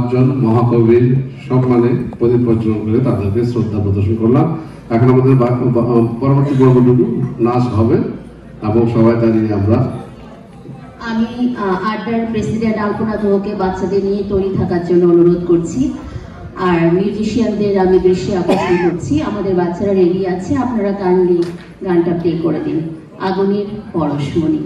পাঁচজন মহাকবির সম্মানে প্রদীপ প্রজ্বলন করে তাদেরকে শ্রদ্ধা প্রদর্শন করলাম। এখন আমাদের পরবর্তী পর্বটুকু নাচ হবে এবং সবাই দাঁড়িয়ে আমরা আমি আড্ডার প্রেসিডেন্ট আলপনা দোহকে বাচ্চাদের নিয়ে তৈরি থাকার জন্য অনুরোধ করছি, আর মিউজিশিয়ানদের আমি দৃশ্যে আকর্ষণ করছি। আমাদের বাচ্চারা রেডি আছে, আপনারা কাইন্ডলি গানটা প্লে করে দিন। আগুনের পরশমণি।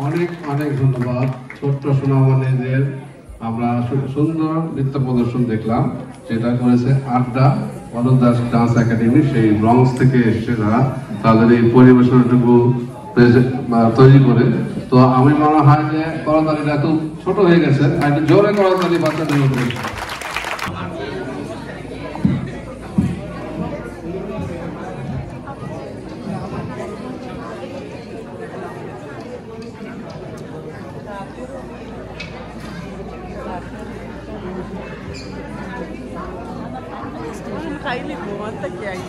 অনেক অনেক ধন্যবাদ ছোট্ট সোনামণিদের। আমরা সুন্দর নৃত্য প্রদর্শন দেখলাম, যেটা করেছে আড্ডা অলোক দাস ডান্স একাডেমি, সেই ব্রঙ্কস থেকে এসছে তারা তাদের এই পরিবেশনাটুকু তৈরি করে। তো আমি মনে হয় যে করতালিটা এত ছোট হয়ে গেছে, একটু জোরে করতালি বাচ্চাদের উপরে। Kylie Bumata que aí.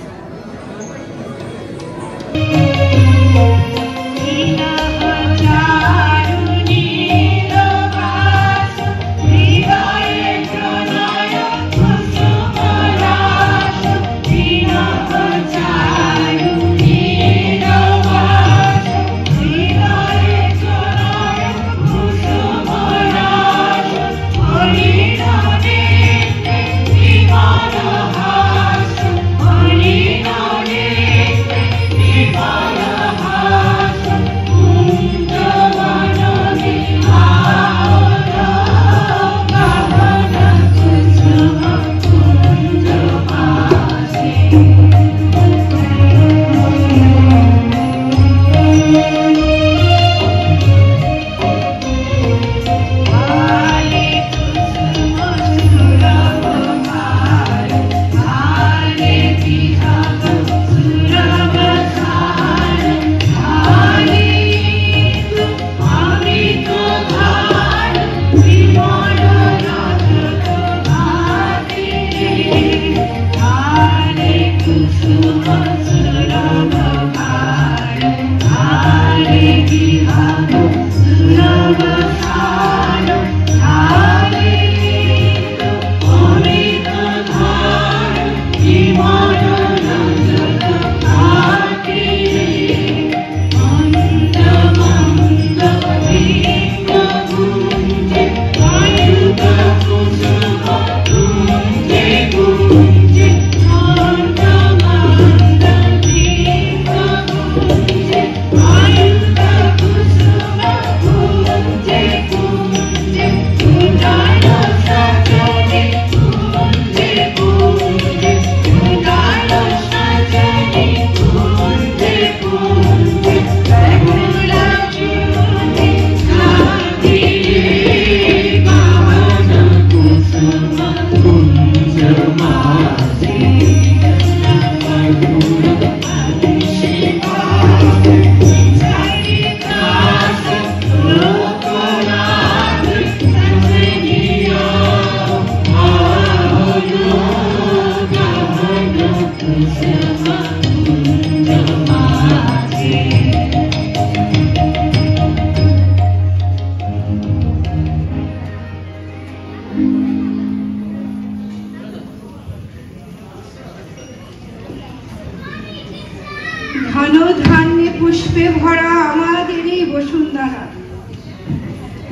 ঘন ধান্যে পুষ্পে ভরা আমাদের এই বসুন্ধরা।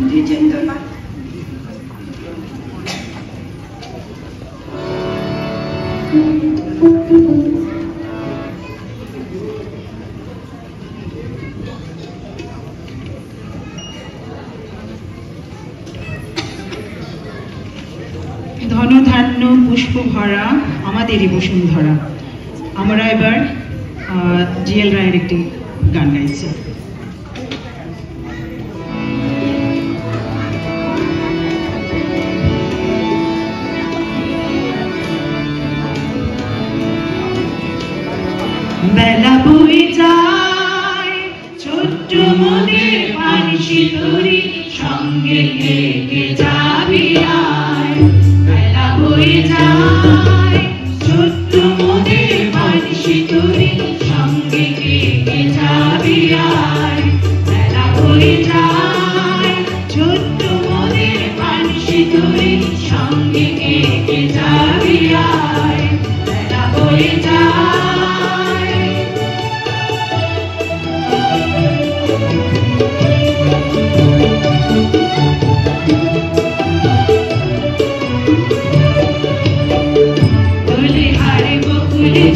দ্বিজেন্দ্রনাথ। ধনধান্য পুষ্প ভরা আমাদেরই বসুন্ধরা। আমরা এবার জিএল রায়ের একটি গান গাইছি। বেলা বয়ে যায় ছোট্ট মনের পানসি তরি, সঙ্গে লেগে যাবি আয়। বেলা বয়ে যায় ছোট্ট মনের পানসি তরি, সঙ্গে লেগে যাবি আয়। বেলা বয়ে যায় ছোট্ট মনের পানসি তরি, সঙ্গে লেগে যাবি আয়। বেলা বয়ে যায়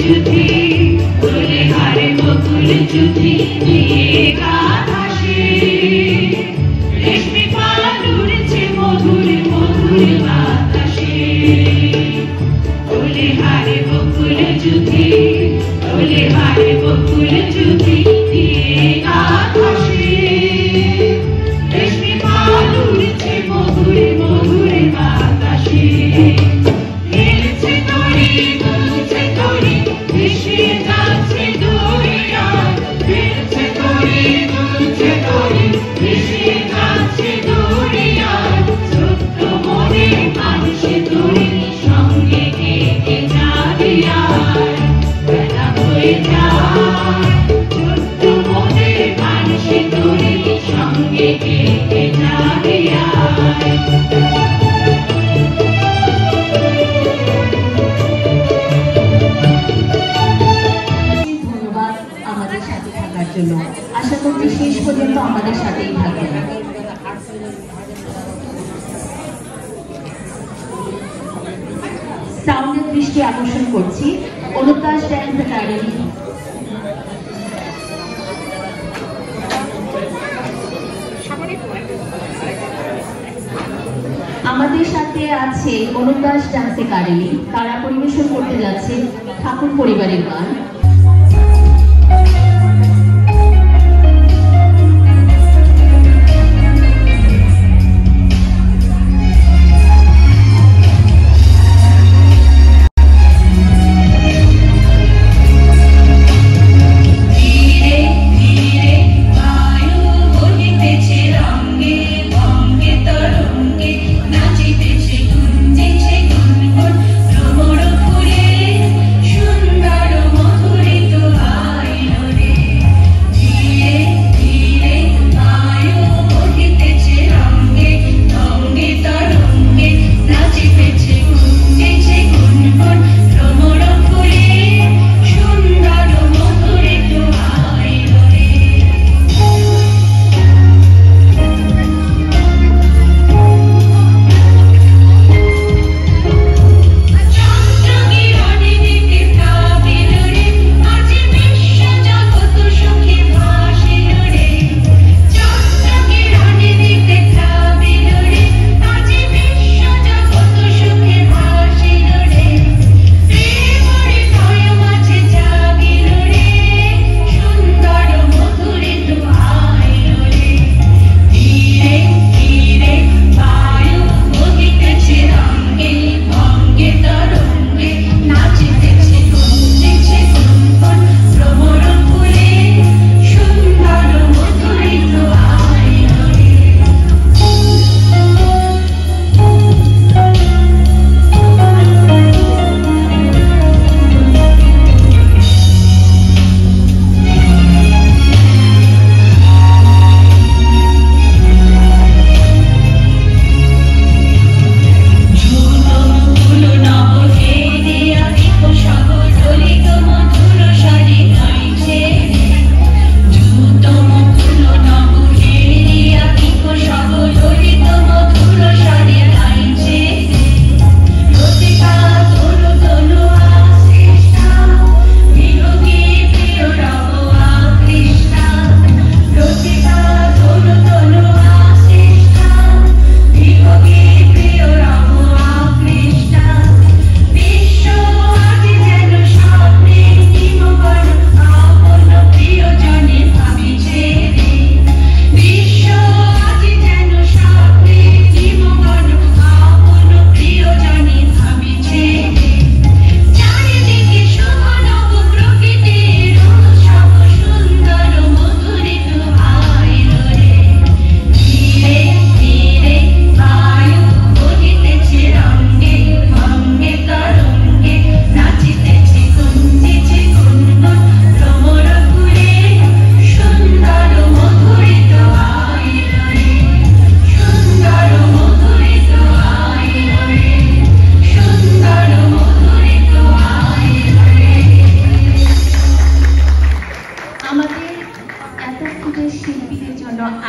জুতি, তোলে হারে বকুল জুতি নিয়ে কাশে, রেশমি পাল উড়ছে মধুর মধুর বাতাসে। ধন্যবাদ আমাদের সাথে থাকার জন্য। আশা করছি শেষ পর্যন্ত আমাদের সাথেই থাকবেন। সাউন্ডের দৃষ্টি আকর্ষণ করছি অনুপ দাস ডান্স একাডেমি। আমাদের সাথে আছে অনুপ দাস ডান্স একাডেমি, তারা পরিবেশন করতে যাচ্ছে ঠাকুর পরিবারের গান।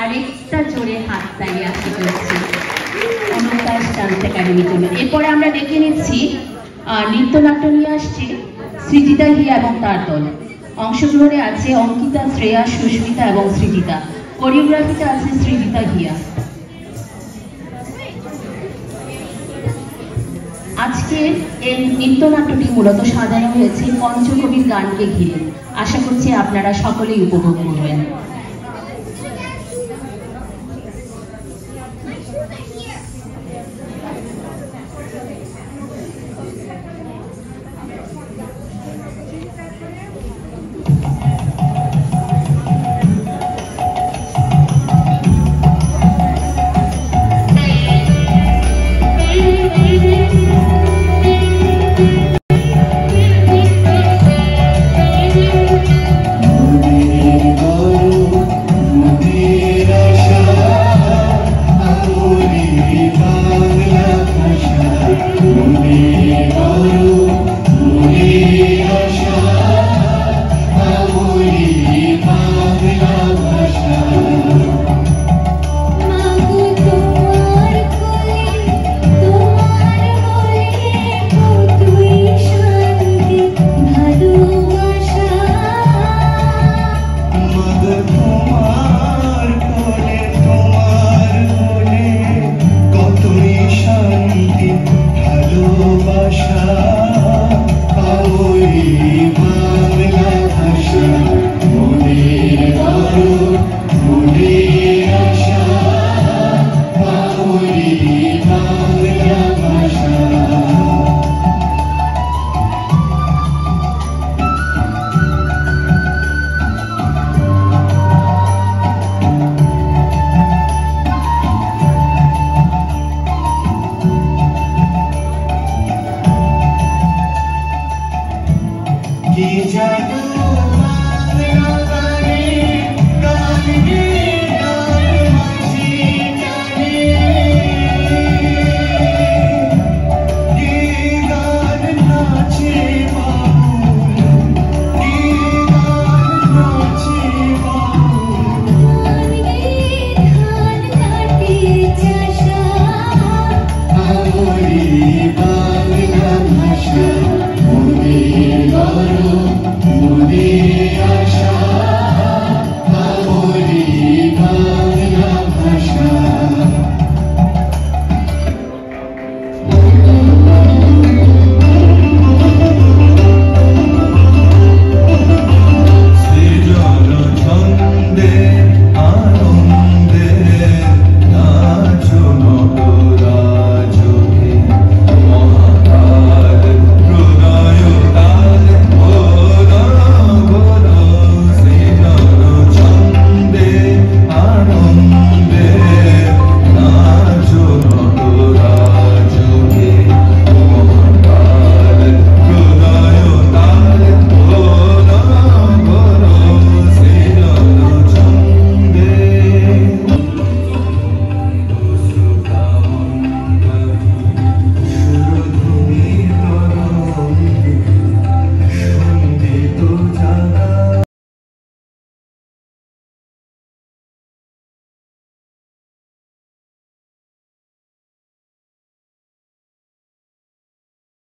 আরেকটা জোরে হাততালি আশা করছি অনুপ দাস ডান্স একাডেমির জন্য। এরপরে আমরা ডেকে নিচ্ছি নৃত্যনাট্য নিয়ে আসছে সৃজিতা হিয়া এবং তার দল। অংশগ্রহণে আছে অঙ্কিতা, শ্রেয়া, সুস্মিতা এবং সৃজিতা। কোরিওগ্রাফিতে আছে সৃজিতা হিয়া। আজকে এই নৃত্যনাট্যটি মূলত সাজানো হয়েছে পঞ্চকবির গানকে ঘিরে। আশা করছি আপনারা সকলেই উপভোগ করবেন।